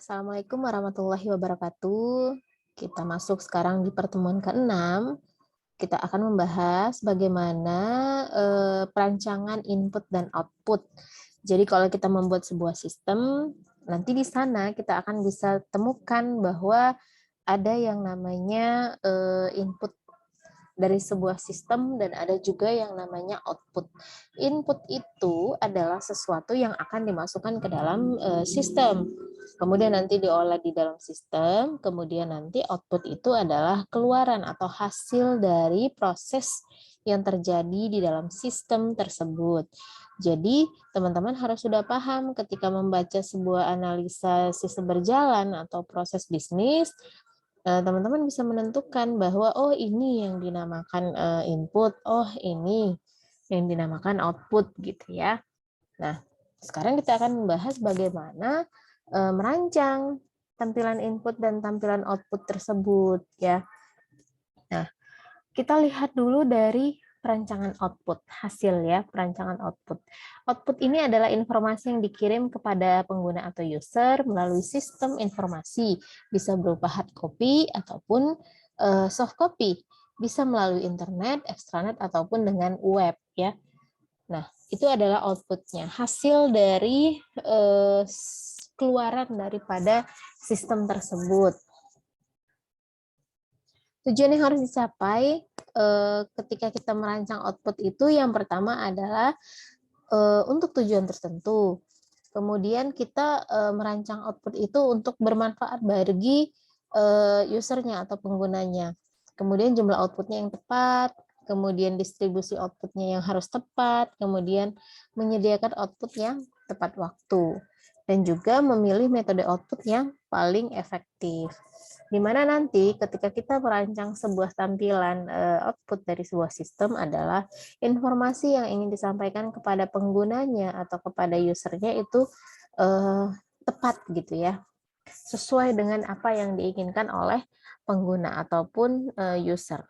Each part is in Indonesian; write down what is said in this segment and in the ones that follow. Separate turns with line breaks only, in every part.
Assalamualaikum warahmatullahi wabarakatuh. Kita masuk sekarang di pertemuan ke-6. Kita akan membahas bagaimana perancangan input dan output. Jadi kalau kita membuat sebuah sistem, nanti di sana kita akan bisa temukan bahwa ada yang namanya input dari sebuah sistem dan ada juga yang namanya output. Input itu adalah sesuatu yang akan dimasukkan ke dalam sistem. Kemudian nanti diolah di dalam sistem, kemudian nanti output itu adalah keluaran atau hasil dari proses yang terjadi di dalam sistem tersebut. Jadi, teman-teman harus sudah paham ketika membaca sebuah analisa sistem berjalan atau proses bisnis, teman-teman bisa menentukan bahwa oh ini yang dinamakan input, oh ini yang dinamakan output gitu ya. Nah, sekarang kita akan membahas bagaimana merancang tampilan input dan tampilan output tersebut ya. Nah, kita lihat dulu dari perancangan output, hasil ya, perancangan output. Output ini adalah informasi yang dikirim kepada pengguna atau user melalui sistem informasi, bisa berupa hard copy ataupun soft copy, bisa melalui internet, extranet ataupun dengan web ya. Nah, itu adalah outputnya, hasil dari keluaran daripada sistem tersebut. Tujuan yang harus dicapai ketika kita merancang output itu yang pertama adalah untuk tujuan tertentu. Kemudian kita merancang output itu untuk bermanfaat bagi usernya atau penggunanya. Kemudian jumlah outputnya yang tepat, kemudian distribusi outputnya yang harus tepat, kemudian menyediakan output yang tepat waktu, dan juga memilih metode output yang paling efektif. Di mana nanti ketika kita merancang sebuah tampilan output dari sebuah sistem adalah informasi yang ingin disampaikan kepada penggunanya atau kepada usernya itu tepat gitu ya, sesuai dengan apa yang diinginkan oleh pengguna ataupun user.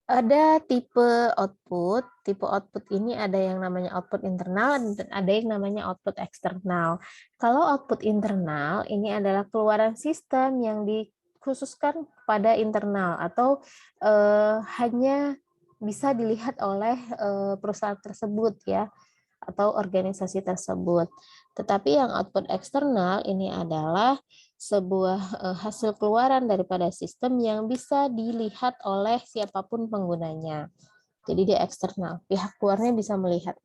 Ada tipe output. Tipe output ini ada yang namanya output internal dan ada yang namanya output eksternal. Kalau output internal ini adalah keluaran sistem yang dikhususkan pada internal atau hanya bisa dilihat oleh perusahaan tersebut ya, atau organisasi tersebut. Tetapi yang output eksternal ini adalah sebuah hasil keluaran daripada sistem yang bisa dilihat oleh siapapun penggunanya. Jadi dia eksternal, pihak luarnya bisa melihat.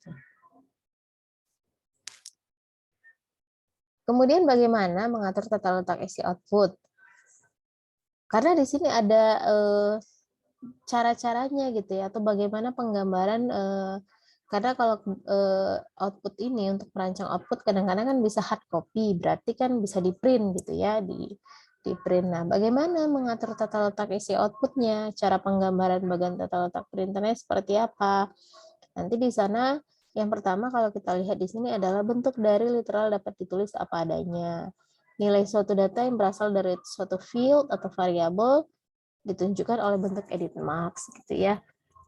Kemudian bagaimana mengatur tata letak isi output? Karena di sini ada cara-caranya gitu ya, atau bagaimana penggambaran karena kalau output ini untuk merancang output kadang-kadang kan bisa hard copy, berarti kan bisa di print gitu ya, di print. Nah, bagaimana mengatur tata letak isi outputnya, cara penggambaran bagian tata letak printernya seperti apa? Nanti di sana yang pertama kalau kita lihat di sini adalah bentuk dari literal dapat ditulis apa adanya. Nilai suatu data yang berasal dari suatu field atau variabel ditunjukkan oleh bentuk edit marks gitu ya.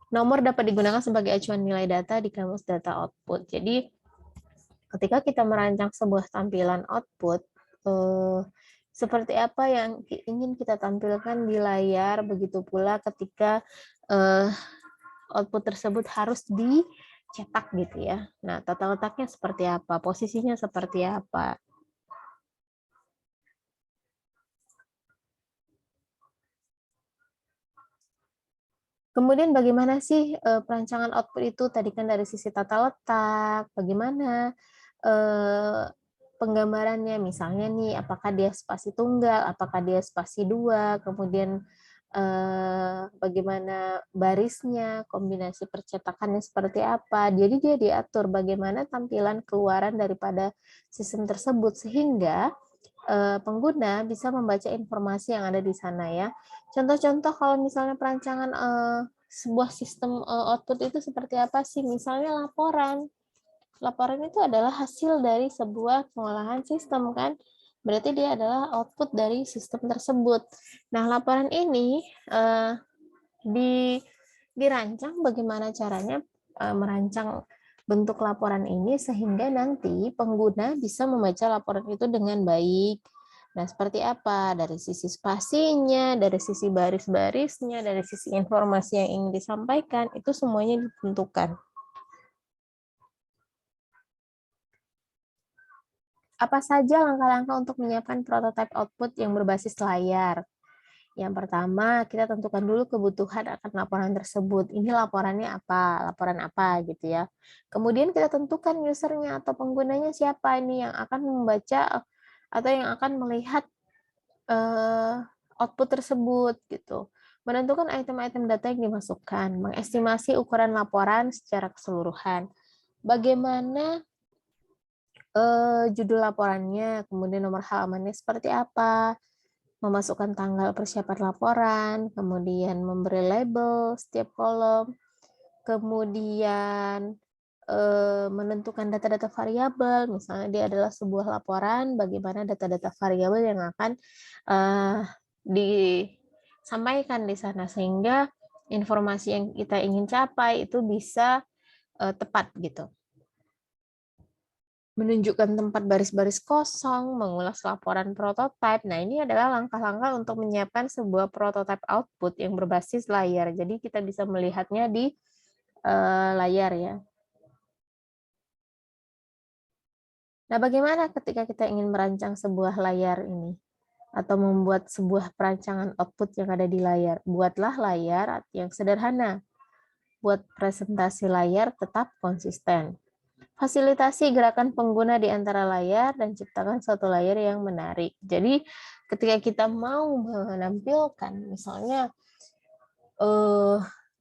Nomor dapat digunakan sebagai acuan nilai data di kamus data output. Jadi ketika kita merancang sebuah tampilan output, seperti apa yang ingin kita tampilkan di layar, begitu pula ketika output tersebut harus dicetak gitu ya. Nah, tata letaknya seperti apa, posisinya seperti apa. Kemudian bagaimana sih perancangan output itu? Tadi kan dari sisi tata letak, bagaimana penggambarannya, misalnya nih, apakah dia spasi tunggal, apakah dia spasi dua, kemudian bagaimana barisnya, kombinasi percetakannya seperti apa. Jadi dia diatur bagaimana tampilan keluaran daripada sistem tersebut sehingga pengguna bisa membaca informasi yang ada di sana ya. Contoh-contoh kalau misalnya perancangan sebuah sistem output itu seperti apa sih? Misalnya laporan. Laporan itu adalah hasil dari sebuah pengolahan sistem kan. Berarti dia adalah output dari sistem tersebut. Nah, laporan ini dirancang bagaimana caranya merancang bentuk laporan ini sehingga nanti pengguna bisa membaca laporan itu dengan baik. Nah, seperti apa? Dari sisi spasinya, dari sisi baris-barisnya, dari sisi informasi yang ingin disampaikan, itu semuanya ditentukan. Apa saja langkah-langkah untuk menyiapkan prototipe output yang berbasis layar? Yang pertama, kita tentukan dulu kebutuhan akan laporan tersebut. Ini laporannya apa? Laporan apa gitu ya. Kemudian kita tentukan usernya atau penggunanya siapa ini yang akan membaca atau yang akan melihat output tersebut gitu. Menentukan item-item data yang dimasukkan, mengestimasi ukuran laporan secara keseluruhan. Bagaimana judul laporannya, kemudian nomor halamannya seperti apa, memasukkan tanggal persiapan laporan, kemudian memberi label setiap kolom, kemudian menentukan data-data variabel, misalnya dia adalah sebuah laporan, bagaimana data-data variabel yang akan disampaikan di sana, sehingga informasi yang kita ingin capai itu bisa tepat gitu. Menunjukkan tempat baris-baris kosong, mengulas laporan prototipe. Nah, ini adalah langkah-langkah untuk menyiapkan sebuah prototipe output yang berbasis layar. Jadi kita bisa melihatnya di layar ya. Nah, bagaimana ketika kita ingin merancang sebuah layar ini? Atau membuat sebuah perancangan output yang ada di layar? Buatlah layar yang sederhana. Buat presentasi layar tetap konsisten. Fasilitasi gerakan pengguna di antara layar dan ciptakan suatu layar yang menarik. Jadi ketika kita mau menampilkan misalnya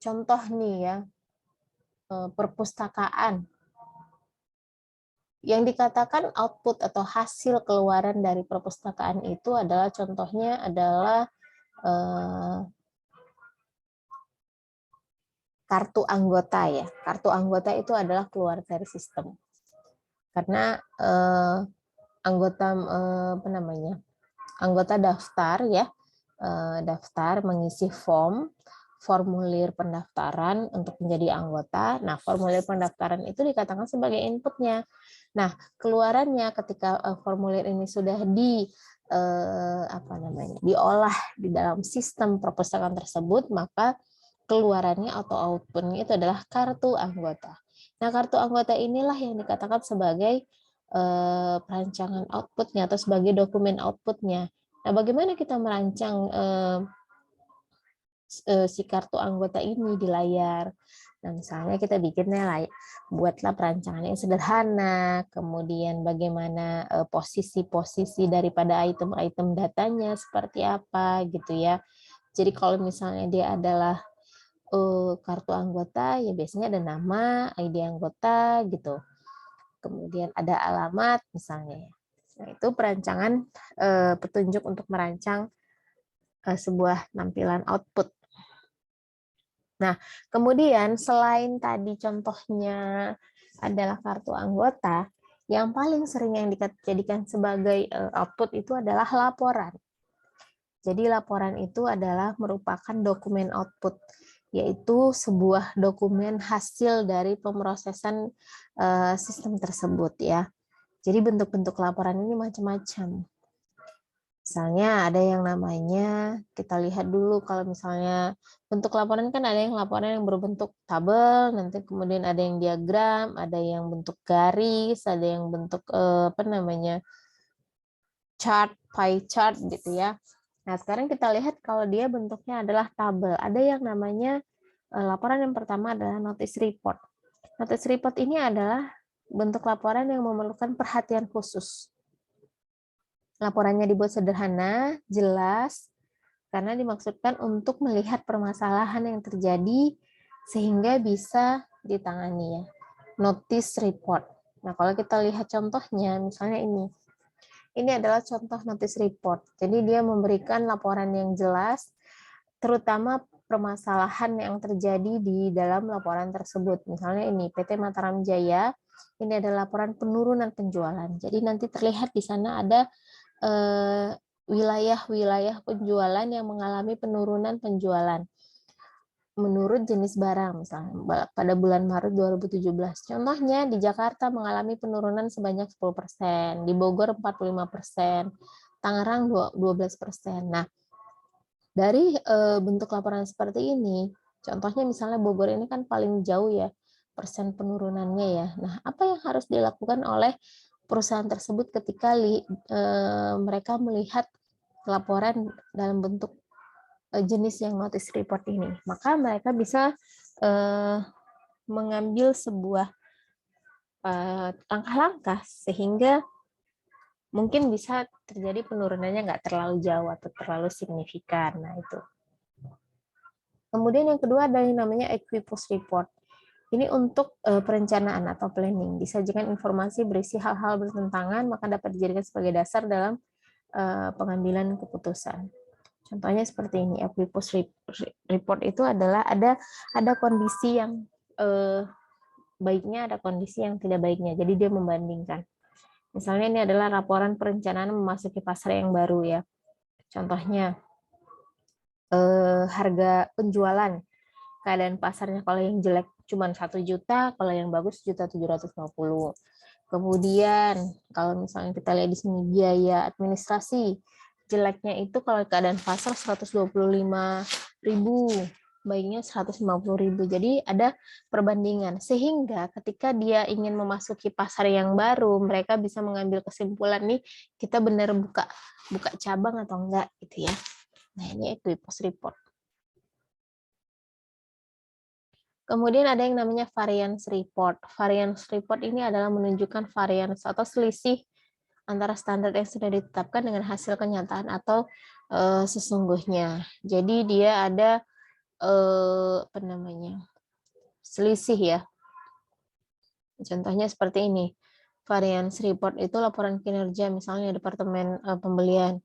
contoh nih ya, perpustakaan yang dikatakan output atau hasil keluaran dari perpustakaan itu adalah contohnya adalah kartu anggota ya. Kartu anggota itu adalah keluar dari sistem. Karena anggota apa namanya? Anggota daftar ya, daftar mengisi formulir pendaftaran untuk menjadi anggota. Nah, formulir pendaftaran itu dikatakan sebagai inputnya. Nah, keluarannya ketika formulir ini sudah diolah di dalam sistem perpustakaan tersebut, maka keluarannya atau outputnya itu adalah kartu anggota. Nah, kartu anggota inilah yang dikatakan sebagai perancangan outputnya atau sebagai dokumen outputnya. Nah, bagaimana kita merancang si kartu anggota ini di layar? Nah, misalnya kita bikinnya buatlah perancangan yang sederhana, kemudian bagaimana posisi-posisi daripada item-item datanya seperti apa gitu ya. Jadi kalau misalnya dia adalah kartu anggota, ya biasanya ada nama, ID anggota gitu. Kemudian ada alamat misalnya. Nah, itu perancangan petunjuk untuk merancang sebuah tampilan output. Nah, kemudian selain tadi contohnya adalah kartu anggota, yang paling sering yang dijadikan sebagai output itu adalah laporan. Jadi laporan itu adalah merupakan dokumen output, yaitu sebuah dokumen hasil dari pemrosesan sistem tersebut ya. Jadi bentuk-bentuk laporan ini macam-macam. Misalnya ada yang namanya, kita lihat dulu kalau misalnya bentuk laporan kan ada yang laporan yang berbentuk tabel, nanti kemudian ada yang diagram, ada yang bentuk garis, ada yang bentuk chart, pie chart gitu ya. Nah, sekarang kita lihat kalau dia bentuknya adalah tabel. Ada yang namanya laporan yang pertama adalah notice report. Notice report ini adalah bentuk laporan yang memerlukan perhatian khusus. Laporannya dibuat sederhana, jelas, karena dimaksudkan untuk melihat permasalahan yang terjadi sehingga bisa ditangani ya. Notice report. Nah, kalau kita lihat contohnya, misalnya ini. Ini adalah contoh notice report. Jadi dia memberikan laporan yang jelas, terutama permasalahan yang terjadi di dalam laporan tersebut. Misalnya ini, PT Mataram Jaya, ini adalah laporan penurunan penjualan. Jadi nanti terlihat di sana ada wilayah-wilayah penjualan yang mengalami penurunan penjualan. menurut jenis barang, misalnya pada bulan Maret 2017. Contohnya di Jakarta mengalami penurunan sebanyak 10%, di Bogor 45%, Tangerang 12%. Nah, dari bentuk laporan seperti ini, contohnya misalnya Bogor ini kan paling jauh ya persen penurunannya ya. Nah, apa yang harus dilakukan oleh perusahaan tersebut ketika mereka melihat laporan dalam bentuk jenis yang notice report ini? Maka mereka bisa mengambil sebuah langkah-langkah sehingga mungkin bisa terjadi penurunannya nggak terlalu jauh atau terlalu signifikan. Nah, itu. Kemudian yang kedua ada yang namanya equipos report. Ini untuk perencanaan atau planning. Disajikan informasi berisi hal-hal bertentangan, maka dapat dijadikan sebagai dasar dalam pengambilan keputusan. Contohnya seperti ini, equipos report itu adalah ada kondisi yang baiknya, ada kondisi yang tidak baiknya. Jadi dia membandingkan. Misalnya ini adalah laporan perencanaan memasuki pasar yang baru ya. Contohnya harga penjualan, keadaan pasarnya kalau yang jelek cuma 1 juta, kalau yang bagus 1.750. Kemudian kalau misalnya kita lihat di sini biaya administrasi, jeleknya itu kalau keadaan pasar 125.000, baiknya 150.000. Jadi ada perbandingan sehingga ketika dia ingin memasuki pasar yang baru, mereka bisa mengambil kesimpulan nih kita benar buka cabang atau enggak gitu ya. Nah, ini equipos report. Kemudian ada yang namanya variance report. Variance report ini adalah menunjukkan variance atau selisih antara standar yang sudah ditetapkan dengan hasil kenyataan atau sesungguhnya. Jadi dia ada apa namanya? Selisih ya. Contohnya seperti ini. Variance report itu laporan kinerja misalnya Departemen Pembelian.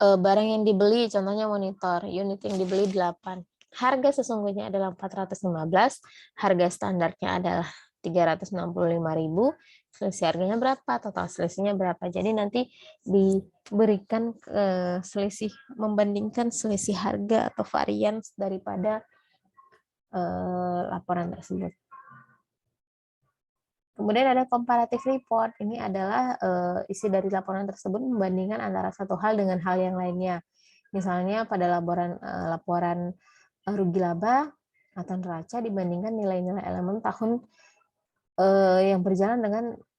Barang yang dibeli contohnya monitor, unit yang dibeli 8. Harga sesungguhnya adalah 415, harga standarnya adalah 365.000, selisih harganya berapa, total selisihnya berapa. Jadi nanti diberikan selisih, membandingkan selisih harga atau varians daripada laporan tersebut. Kemudian ada comparative report. Ini adalah isi dari laporan tersebut membandingkan antara satu hal dengan hal yang lainnya. Misalnya pada laporan rugi laba atau neraca dibandingkan nilai-nilai elemen tahun yang berjalan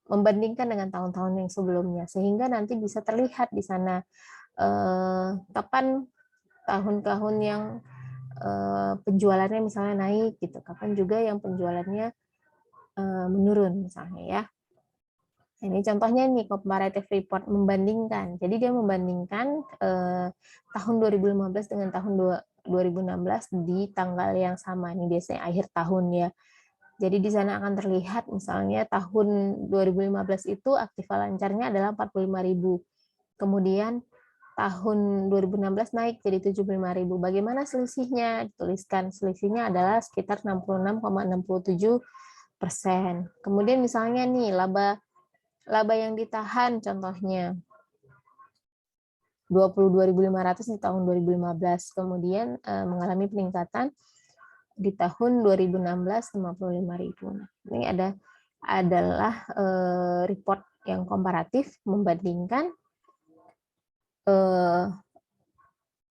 membandingkan dengan tahun-tahun yang sebelumnya, sehingga nanti bisa terlihat di sana kapan tahun-tahun yang penjualannya misalnya naik gitu, kapan juga yang penjualannya menurun misalnya ya. Ini contohnya nih comparative report, membandingkan. Jadi dia membandingkan tahun 2015 dengan tahun 2016 di tanggal yang sama. Ini biasanya akhir tahun ya. Jadi di sana akan terlihat misalnya tahun 2015 itu aktiva lancarnya adalah 45.000. Kemudian tahun 2016 naik jadi 75.000. Bagaimana selisihnya? Dituliskan selisihnya adalah sekitar 66,67%. Kemudian misalnya nih laba yang ditahan contohnya 22.500 di tahun 2015, kemudian mengalami peningkatan di tahun 2016 55.000. Nah, ini adalah report yang komparatif membandingkan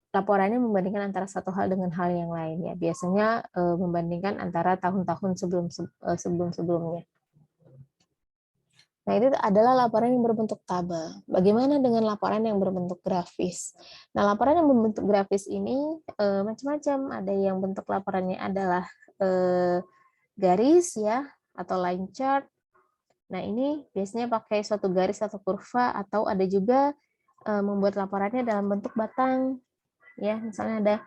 laporannya membandingkan antara satu hal dengan hal yang lain ya. Biasanya membandingkan antara tahun-tahun sebelum-sebelumnya. Nah, itu adalah laporan yang berbentuk tabel. Bagaimana dengan laporan yang berbentuk grafis? Nah, laporan yang berbentuk grafis ini macam-macam. Ada yang bentuk laporannya adalah garis ya, atau line chart. Nah, ini biasanya pakai suatu garis atau kurva, atau ada juga membuat laporannya dalam bentuk batang. Ya, misalnya ada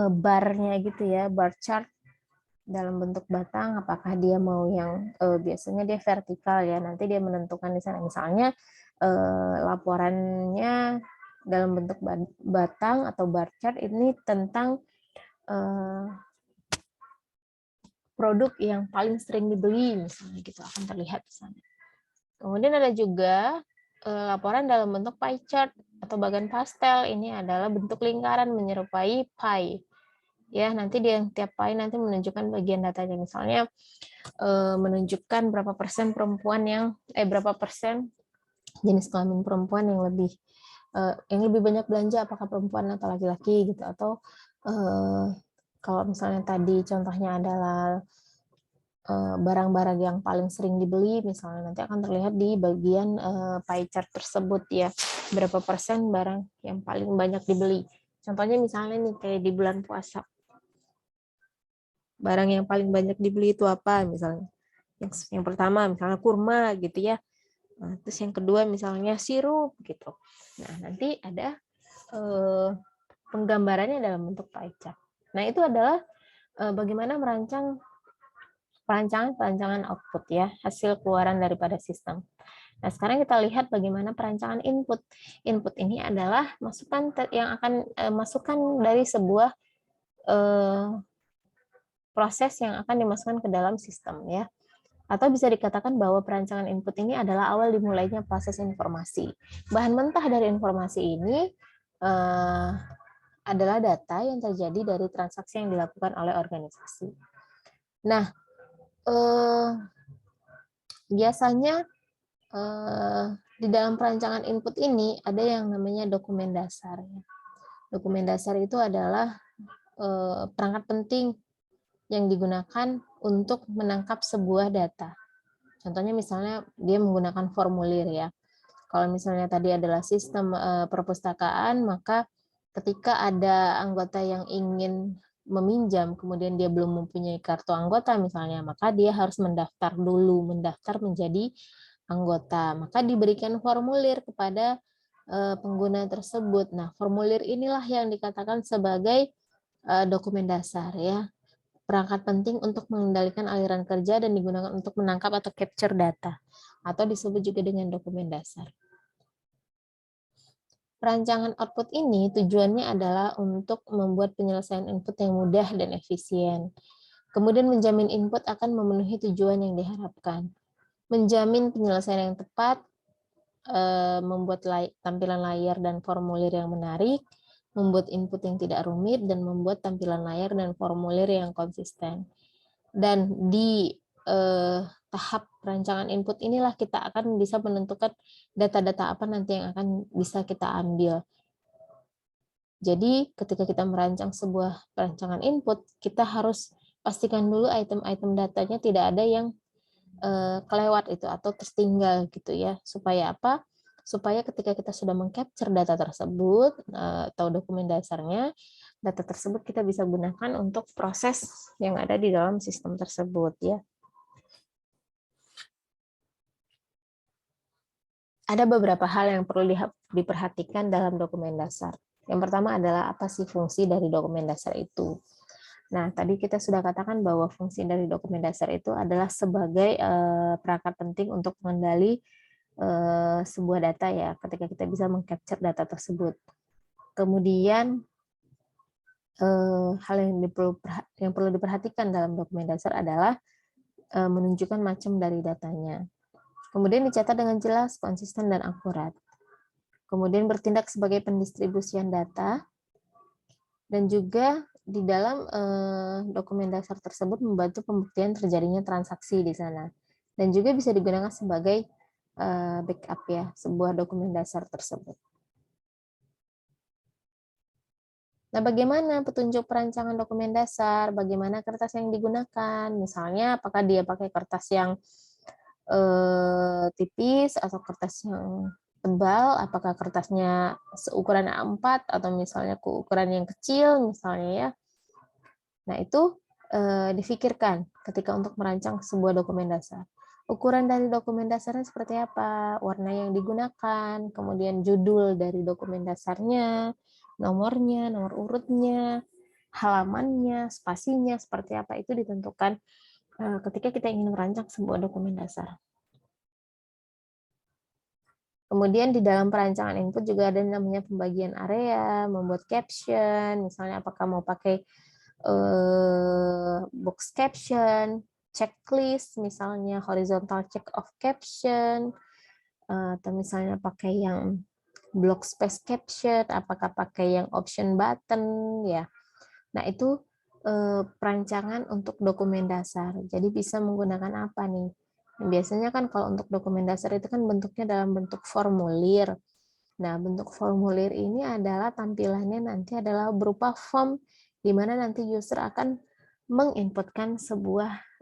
barnya gitu ya, bar chart dalam bentuk batang, apakah dia mau yang biasanya dia vertikal ya, nanti dia menentukan di sana. Misalnya laporannya dalam bentuk batang atau bar chart ini tentang produk yang paling sering dibeli, misalnya gitu, akan terlihat di sana. Kemudian ada juga laporan dalam bentuk pie chart atau bagan pastel. Ini adalah bentuk lingkaran menyerupai pie. Ya, nanti di yang tiap line nanti menunjukkan bagian datanya. Misalnya menunjukkan berapa persen perempuan berapa persen jenis kelamin perempuan yang lebih banyak belanja, apakah perempuan atau laki-laki gitu, atau kalau misalnya tadi contohnya adalah barang-barang yang paling sering dibeli, misalnya nanti akan terlihat di bagian pie chart tersebut ya, berapa persen barang yang paling banyak dibeli. Contohnya misalnya nih kayak di bulan puasa, barang yang paling banyak dibeli itu apa misalnya? Yang pertama misalnya kurma gitu ya. Nah, terus yang kedua misalnya sirup gitu. Nah, nanti ada penggambarannya dalam bentuk pie chart. Nah, itu adalah bagaimana perancangan output ya, hasil keluaran daripada sistem. Nah, sekarang kita lihat bagaimana perancangan input. Input ini adalah masukan dari sebuah proses yang akan dimasukkan ke dalam sistem ya. Atau bisa dikatakan bahwa perancangan input ini adalah awal dimulainya proses informasi. Bahan mentah dari informasi ini adalah data yang terjadi dari transaksi yang dilakukan oleh organisasi. Nah, biasanya di dalam perancangan input ini ada yang namanya dokumen dasar. Dokumen dasar itu adalah perangkat penting yang digunakan untuk menangkap sebuah data. Contohnya misalnya dia menggunakan formulir ya. Kalau misalnya tadi adalah sistem perpustakaan, maka ketika ada anggota yang ingin meminjam, kemudian dia belum mempunyai kartu anggota misalnya, maka dia harus mendaftar menjadi anggota. Maka diberikan formulir kepada pengguna tersebut. Nah, formulir inilah yang dikatakan sebagai dokumen dasar ya. Perangkat penting untuk mengendalikan aliran kerja dan digunakan untuk menangkap atau capture data, atau disebut juga dengan dokumen dasar. Perancangan output ini tujuannya adalah untuk membuat penyelesaian input yang mudah dan efisien. Kemudian menjamin input akan memenuhi tujuan yang diharapkan. Menjamin penyelesaian yang tepat, membuat tampilan layar dan formulir yang menarik, membuat input yang tidak rumit, dan membuat tampilan layar dan formulir yang konsisten. Dan di tahap perancangan input inilah kita akan bisa menentukan data-data apa nanti yang akan bisa kita ambil. Jadi ketika kita merancang sebuah perancangan input, kita harus pastikan dulu item-item datanya tidak ada yang kelewat itu atau tertinggal gitu ya. Supaya apa? Supaya ketika kita sudah mengcapture data tersebut atau dokumen dasarnya, data tersebut kita bisa gunakan untuk proses yang ada di dalam sistem tersebut ya. Ada beberapa hal yang perlu diperhatikan dalam dokumen dasar. Yang pertama adalah apa sih fungsi dari dokumen dasar itu. Nah, tadi kita sudah katakan bahwa fungsi dari dokumen dasar itu adalah sebagai perangkat penting untuk mengendali sebuah data ya, ketika kita bisa mengcapture data tersebut. Kemudian hal yang perlu diperhatikan dalam dokumen dasar adalah menunjukkan macam dari datanya. Kemudian dicatat dengan jelas, konsisten, dan akurat. Kemudian bertindak sebagai pendistribusian data, dan juga di dalam dokumen dasar tersebut membantu pembuktian terjadinya transaksi di sana. Dan juga bisa digunakan sebagai backup ya, sebuah dokumen dasar tersebut. Nah, bagaimana petunjuk perancangan dokumen dasar? Bagaimana kertas yang digunakan? Misalnya, apakah dia pakai kertas yang tipis atau kertas yang tebal? Apakah kertasnya seukuran A4 atau misalnya ukuran yang kecil, misalnya ya? Nah, itu difikirkan ketika untuk merancang sebuah dokumen dasar. Ukuran dari dokumen dasarnya seperti apa? Warna yang digunakan, kemudian judul dari dokumen dasarnya, nomornya, nomor urutnya, halamannya, spasinya, seperti apa itu ditentukan ketika kita ingin merancang sebuah dokumen dasar. Kemudian di dalam perancangan input juga ada namanya pembagian area, membuat caption, misalnya apakah mau pakai box caption, checklist, misalnya horizontal check of caption, atau misalnya pakai yang block space caption, apakah pakai yang option button, ya. Nah, itu perancangan untuk dokumen dasar. Jadi bisa menggunakan apa nih? Biasanya kan kalau untuk dokumen dasar itu kan bentuknya dalam bentuk formulir. Nah, bentuk formulir ini adalah tampilannya nanti adalah berupa form di mana nanti user akan menginputkan sebuah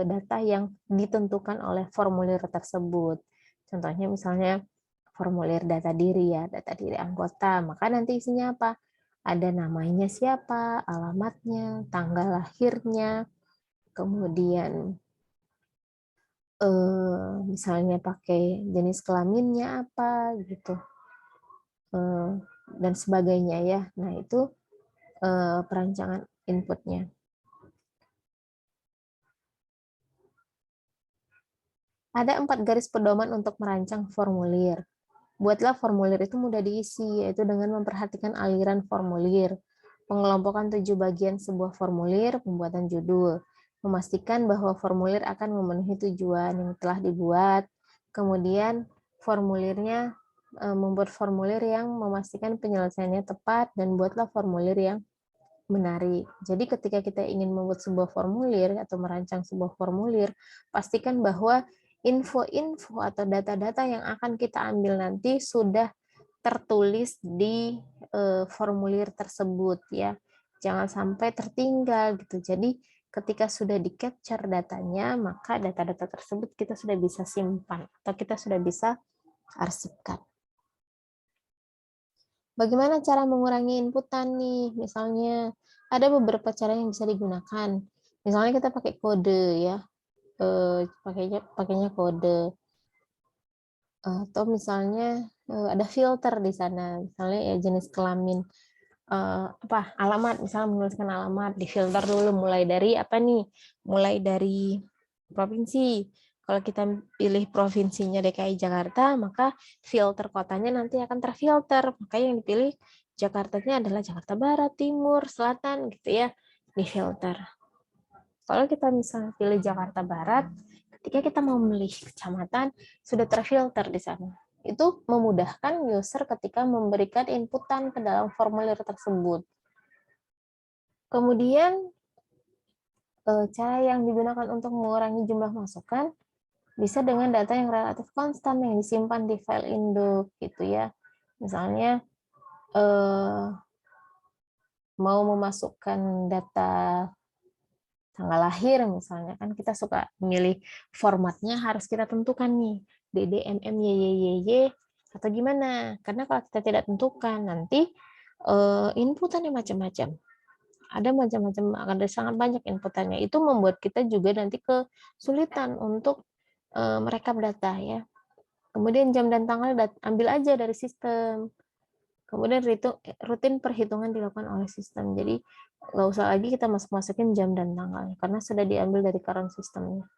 data yang ditentukan oleh formulir tersebut. Contohnya misalnya formulir data diri ya, data diri anggota. Maka nanti isinya apa? Ada namanya siapa, alamatnya, tanggal lahirnya, kemudian misalnya pakai jenis kelaminnya apa gitu, dan sebagainya ya. Nah, itu perancangan inputnya. Ada 4 garis pedoman untuk merancang formulir. Buatlah formulir itu mudah diisi, yaitu dengan memperhatikan aliran formulir, pengelompokan 7 bagian sebuah formulir, pembuatan judul, memastikan bahwa formulir akan memenuhi tujuan yang telah dibuat, kemudian formulirnya membuat formulir yang memastikan penyelesaiannya tepat, dan buatlah formulir yang menarik. Jadi ketika kita ingin membuat sebuah formulir atau merancang sebuah formulir, pastikan bahwa info-info atau data-data yang akan kita ambil nanti sudah tertulis di formulir tersebut ya. Jangan sampai tertinggal gitu. Jadi ketika sudah di-capture datanya, maka data-data tersebut kita sudah bisa simpan atau kita sudah bisa arsipkan. Bagaimana cara mengurangi inputan nih? Misalnya ada beberapa cara yang bisa digunakan. Misalnya kita pakai kode ya, pakainya kode. Atau misalnya ada filter di sana, misalnya ya jenis kelamin, alamat, misalnya menuliskan alamat, difilter dulu mulai dari apa nih? Mulai dari provinsi. Kalau kita pilih provinsinya DKI Jakarta, maka filter kotanya nanti akan terfilter. Maka yang dipilih Jakartanya adalah Jakarta Barat, Timur, Selatan gitu ya, difilter. Kalau kita misalnya pilih Jakarta Barat, ketika kita mau memilih kecamatan, sudah terfilter di sana. Itu memudahkan user ketika memberikan inputan ke dalam formulir tersebut. Kemudian, cara yang digunakan untuk mengurangi jumlah masukan bisa dengan data yang relatif konstan yang disimpan di file induk gitu ya. Misalnya mau memasukkan data tanggal lahir misalnya, kan kita suka milih formatnya harus kita tentukan nih, DDMMYYY atau gimana. Karena kalau kita tidak tentukan nanti inputannya macam-macam. Ada macam-macam, ada sangat banyak inputannya. Itu membuat kita juga nanti kesulitan untuk merekap data ya. Kemudian jam dan tanggal ambil aja dari sistem. Kemudian rutin perhitungan dilakukan oleh sistem. Jadi nggak usah lagi kita masukin jam dan tanggal karena sudah diambil dari current sistemnya.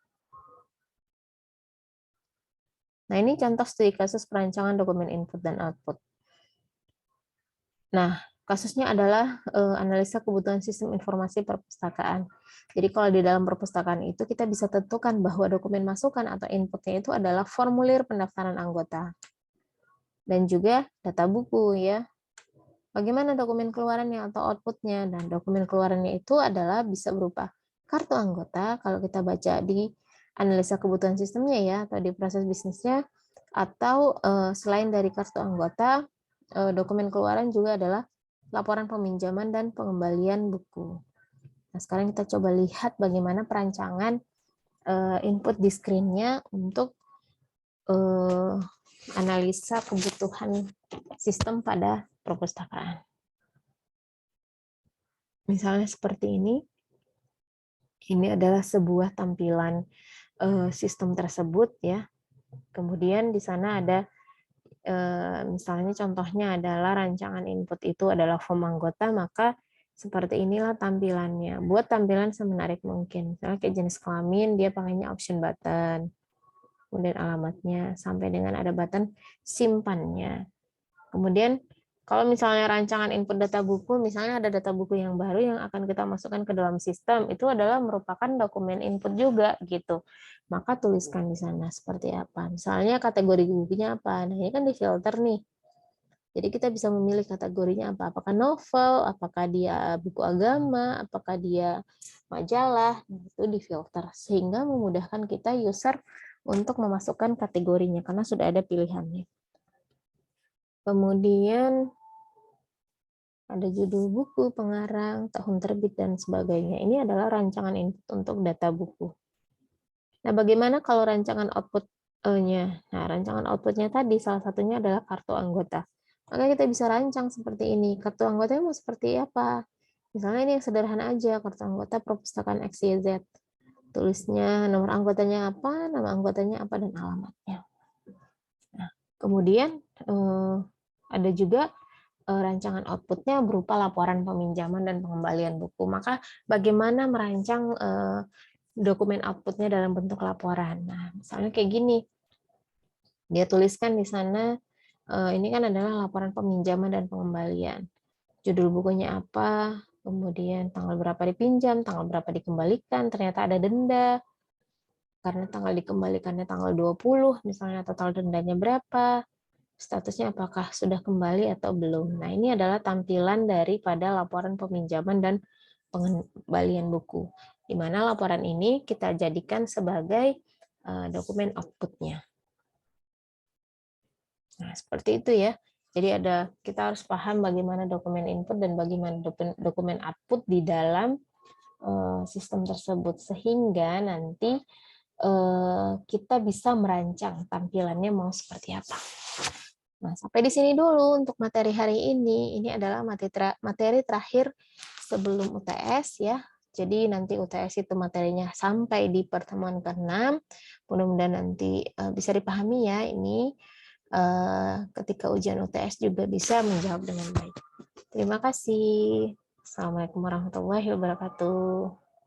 Nah, ini contoh studi kasus perancangan dokumen input dan output. Nah, kasusnya adalah analisa kebutuhan sistem informasi perpustakaan. Jadi kalau di dalam perpustakaan itu kita bisa tentukan bahwa dokumen masukan atau inputnya itu adalah formulir pendaftaran anggota dan juga data buku ya. Bagaimana dokumen keluarannya atau outputnya? Dan dokumen keluarannya itu adalah bisa berupa kartu anggota, kalau kita baca di analisa kebutuhan sistemnya ya, atau di proses bisnisnya, atau selain dari kartu anggota, dokumen keluaran juga adalah laporan peminjaman dan pengembalian buku. Nah, sekarang kita coba lihat bagaimana perancangan input di screen-nya untuk analisa kebutuhan sistem pada perpustakaan. Misalnya seperti ini adalah sebuah tampilan sistem tersebut ya. Kemudian di sana ada misalnya contohnya adalah rancangan input itu adalah form anggota, maka seperti inilah tampilannya. Buat tampilan semenarik mungkin. Misalnya kayak jenis kelamin, dia pakainya option button. Kemudian alamatnya, sampai dengan ada button simpannya. Kemudian kalau misalnya rancangan input data buku, misalnya ada data buku yang baru yang akan kita masukkan ke dalam sistem, itu adalah merupakan dokumen input juga gitu. Maka tuliskan di sana seperti apa. Misalnya kategori bukunya apa. Nah, ini kan difilter nih. Jadi kita bisa memilih kategorinya apa, apakah novel, apakah dia buku agama, apakah dia majalah, itu difilter sehingga memudahkan kita user untuk memasukkan kategorinya karena sudah ada pilihannya. Kemudian ada judul buku, pengarang, tahun terbit, dan sebagainya. Ini adalah rancangan input untuk data buku. Nah, bagaimana kalau rancangan output-nya? Nah, rancangan output-nya tadi salah satunya adalah kartu anggota. Maka kita bisa rancang seperti ini. Kartu anggotanya mau seperti apa? Misalnya ini yang sederhana aja, kartu anggota perpustakaan XYZ. Tulisnya nomor anggotanya apa, nama anggotanya apa, dan alamatnya. Nah, kemudian ada juga rancangan output-nya berupa laporan peminjaman dan pengembalian buku. Maka bagaimana merancang dokumen output-nya dalam bentuk laporan. Nah, misalnya kayak gini. Dia tuliskan di sana, ini kan adalah laporan peminjaman dan pengembalian. Judul bukunya apa, kemudian tanggal berapa dipinjam, tanggal berapa dikembalikan, ternyata ada denda, karena tanggal dikembalikannya tanggal 20, misalnya total dendanya berapa, statusnya apakah sudah kembali atau belum. Nah, ini adalah tampilan daripada laporan peminjaman dan pengembalian buku, di mana laporan ini kita jadikan sebagai dokumen output-nya. Nah, seperti itu ya. Jadi kita harus paham bagaimana dokumen input dan bagaimana dokumen output di dalam sistem tersebut sehingga nanti kita bisa merancang tampilannya mau seperti apa. Nah, sampai di sini dulu untuk materi hari ini. Ini adalah materi terakhir sebelum UTS ya. Jadi nanti UTS itu materinya sampai di pertemuan ke-6. Mudah-mudahan nanti bisa dipahami ya ini. Ketika ujian UTS juga bisa menjawab dengan baik. Terima kasih. Assalamualaikum warahmatullahi wabarakatuh.